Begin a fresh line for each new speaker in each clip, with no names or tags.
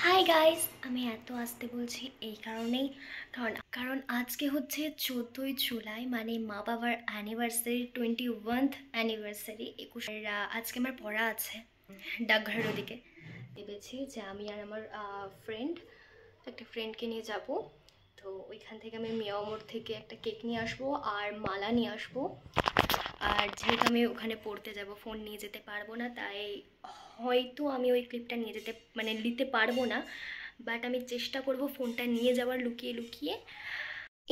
Hi guys, আমি এত আসতে বলছি এই কারণেই কারণ আজকে হচ্ছে 14ই জুলাই, মানে মা বাবার অ্যানিভার্সারি, 21th অ্যানিভার্সারি। 21 আজকে আমার পড়া আছে ডাকঘরের ওদিকে। ভেবেছি যে আমি আর আমার একটা ফ্রেন্ডকে নিয়ে যাব। তো ওইখান থেকে আমি মিয়াও মোড় থেকে একটা কেক নিয়ে আসবো আর মালা নিয়ে আসবো। আর যেহেতু আমি ওখানে পড়তে যাব, ফোন নিয়ে যেতে পারবো না, তাই হয়তো আমি ওই ক্লিপটা নিয়ে যেতে নিতে পারবো না, বাট আমি চেষ্টা করব ফোনটা নিয়ে যাওয়ার লুকিয়ে লুকিয়ে।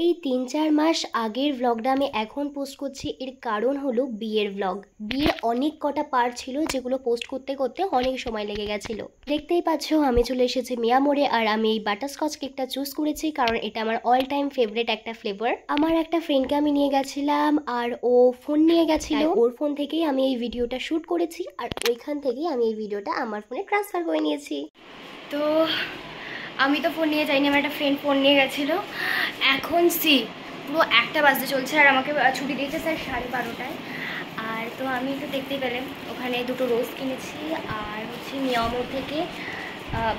এই 3-4 মাস আগের ব্লগটা আমি এখন পোস্ট করছি, এর কারণ হলো বিয়ের ব্লগ। বিয়ের অনেক কটা পার্ট ছিল যেগুলো পোস্ট করতে করতে অনেক সময় লেগে গেছিলো। দেখতেই পাচ্ছ আমি চলে এসেছি মিয়া মোড়ে, আর আমি এই বাটারস্কচ কেকটা চুজ করেছি কারণ এটা আমার অল টাইম ফেভারিট একটা ফ্লেভার। আমার একটা ফ্রেন্ডকে আমি নিয়ে গেছিলাম আর ও ফোন নিয়ে গেছিল, ওর ফোন থেকেই আমি এই ভিডিওটা শ্যুট করেছি আর ওইখান থেকেই আমি এই ভিডিওটা আমার ফোনে ট্রান্সফার করে নিয়েছি। তো আমি তো ফোন নিয়ে যাইনি, আমার একটা ফ্রেন্ড ফোন নিয়ে গেছিলো। এখন পুরো 1টা বাজতে চলছে আর আমাকে ছুটি দিয়েছে স্যার 12:30টায়। আর তো আমি তো দেখতেই পেলাম ওখানে 2টো রোজ কিনেছি আর হচ্ছে মিয়াও মোড় থেকে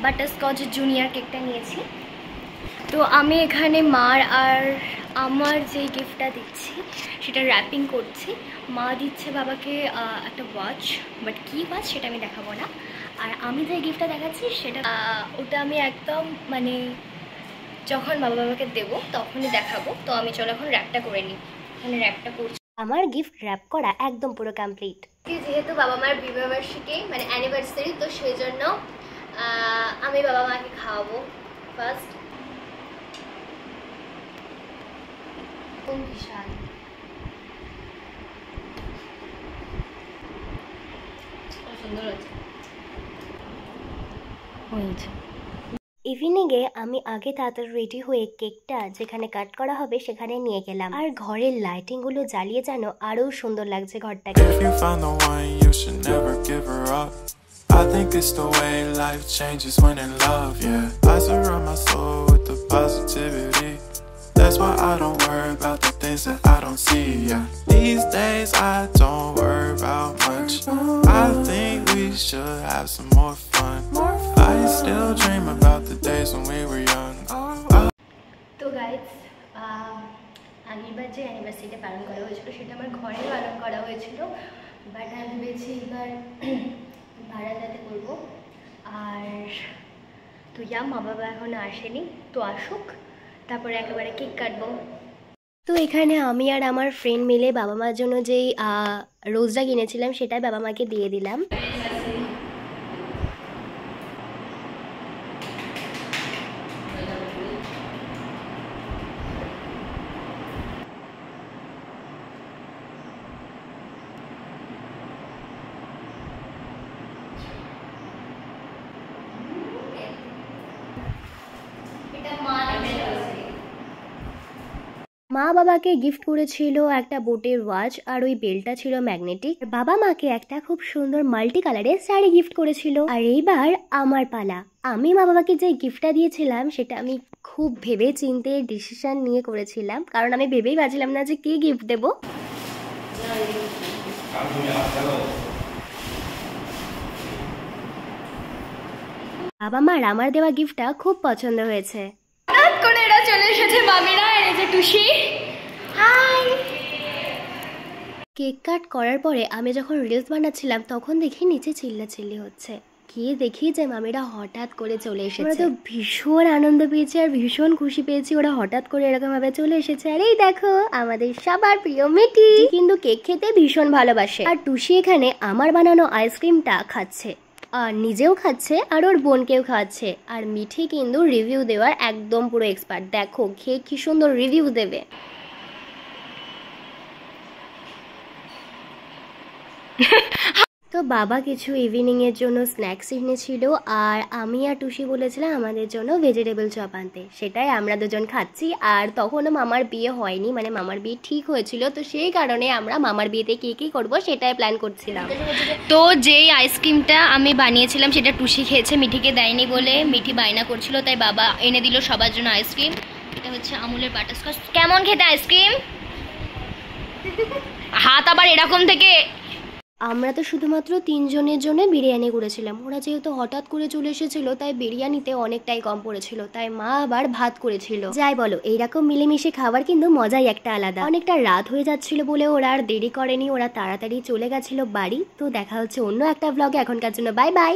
বাটারস্কচ জুনিয়র কেকটা নিয়েছি। তো আমি এখানে মার আর আমার যে গিফটটা দিচ্ছি সেটা র্যাপিং করছি। মা দিচ্ছে বাবাকে একটা ওয়াচ, বাট কী ওয়াচ সেটা আমি দেখাবো না। আর আমি যে গিফটটা দেখাচ্ছি সেটা ওটা আমি একদম যখন বাবাকে দেবো তখনই দেখাবো। তো আমি চলো এখন র্যাপটা করে নিই। এখানে র্যাপটা করছি। আমার গিফট র্যাপ করা একদম পুরো কমপ্লিট। যেহেতু বাবা মার বিবাহবার্ষিকী অ্যানিভার্সারি, তো সেই জন্য আমি বাবা মাকে খাওয়াবো ফার্স্ট। বিশাল সুন্দর হয়েছে। ইভিনিংয়ে আমি আগে তাড়াতাড়ি রেডি হয়ে কেকটা যেখানে কাট করা হবে সেখানে নিয়ে গেলাম, আর ঘরের লাইটিং গুলো জ্বালিয়ে যেন আরো সুন্দর লাগছে ঘরটাকে। I think it's the way life changes when in love, yeah. I surround my soul with the positivity. That's why I don't worry about the things that I don't see, yeah. These days I don't worry about much. I think we should have some more fun. I still dream about the days when we were young. তো guys, আগেরবার যে অ্যানিভার্সারিটা পালন করা হয়েছিল সেটা আমার ঘরে পালন করা হয়েছিল, বাট আমি ভেবেছি এবার ভাড়াটাতে করবো। আর তো মা বাবা এখনো আসেনি, তো আসুক তারপরে একেবারে কেক কাটবো। তো এখানে আমি আর আমার ফ্রেন্ড মিলে বাবা মার জন্য যেই রোজটা কিনেছিলাম সেটাই বাবা মাকে দিয়ে দিলাম। মা বাবাকে গিফট করেছিল একটা বোটের ওয়াচ, আর ওই বেলটা ছিল ম্যাগনেটিক। বাবা মাকে একটা খুব সুন্দর মাল্টি কালারের শাড়ি গিফট করেছিল। আর এইবার আমার পালা। আমি মা বাবাকে যে গিফটটা দিয়েছিলাম সেটা আমি খুব ভেবে চিন্তে ডিসিশন নিয়ে করেছিলাম, কারণ আমি ভেবেই পাচ্ছিলাম না যে কি গিফট দেব। বাবা মার আমার দেওয়া গিফটটা খুব পছন্দ হয়েছে। করে এরা চলে এসেছে মামিরা, এই যে টুসি। হাই। কেক কাট করার পরে আমি যখন রিলস বানাচ্ছিলাম তখন দেখি নিচে চিল্লাচিল্লি হচ্ছে, গিয়ে দেখি যে মামিরা হঠাৎ করে চলে এসেছে। ওরা তো ভীষণ আনন্দ পেয়েছে আর ভীষণ খুশি পেয়েছি, ওরা হঠাৎ করে এরকম ভাবে চলে এসেছে। আর এই দেখো আমাদের সবার প্রিয় মিঠি কিন্তু কেক খেতে ভীষণ ভালোবাসে, আর টুসি এখানে আমার বানানো আইসক্রিমটা খাচ্ছে আর নিজেও খাচ্ছে আর ওর বোনকেও খাওয়াচ্ছে। আর মিঠি কিন্তু রিভিউ দেওয়ার একদম পুরো এক্সপার্ট, দেখো খেয়ে কি সুন্দর রিভিউ দেবে। তো বাবা কিছু ইভিনিং এর জন্য স্ন্যাক্স এনেছিল, আর আমি আর টুসি বলেছিলাম আমাদের জন্য ভেজিটেবল চপ আনতে, সেটাই আমরা দুজন খাচ্ছি। আর তখনও মামার বিয়ে হয়নি, মামার বিয়ে ঠিক হয়েছিল, তো সেই কারণে আমরা মামার বিয়েতে কি করব সেটাই প্ল্যান করছিলাম। তো যেই আইসক্রিমটা আমি বানিয়েছিলাম সেটা টুসি খেয়েছে, মিঠিকে দেয়নি বলে মিঠি বায়না করছিল, তাই বাবা এনে দিল সবার জন্য আইসক্রিম। এটা হচ্ছে আমুলের বাটারস্কচ। কেমন খেতে আইসক্রিম? হাত আবার এরকম থেকে আমরা তো শুধুমাত্র 3 জনের জন্য বিরিয়ানি করেছিলাম। ওরা যেহেতু হঠাৎ করে চলে এসেছিল তাই বিরিয়ানিতে অনেকটাই কম পড়েছিল, তাই মা আবার ভাত করেছিল। যাই বলো, এইরকম মিলেমিশে খাবার কিন্তু মজাই একটা আলাদা। অনেকটা রাত হয়ে যাচ্ছিল বলে ওরা আর দেরি করেনি, ওরা তাড়াতাড়ি চলে গেছিল বাড়ি। তো দেখা হচ্ছে অন্য একটা ব্লগে, এখনকার জন্য বাই বাই।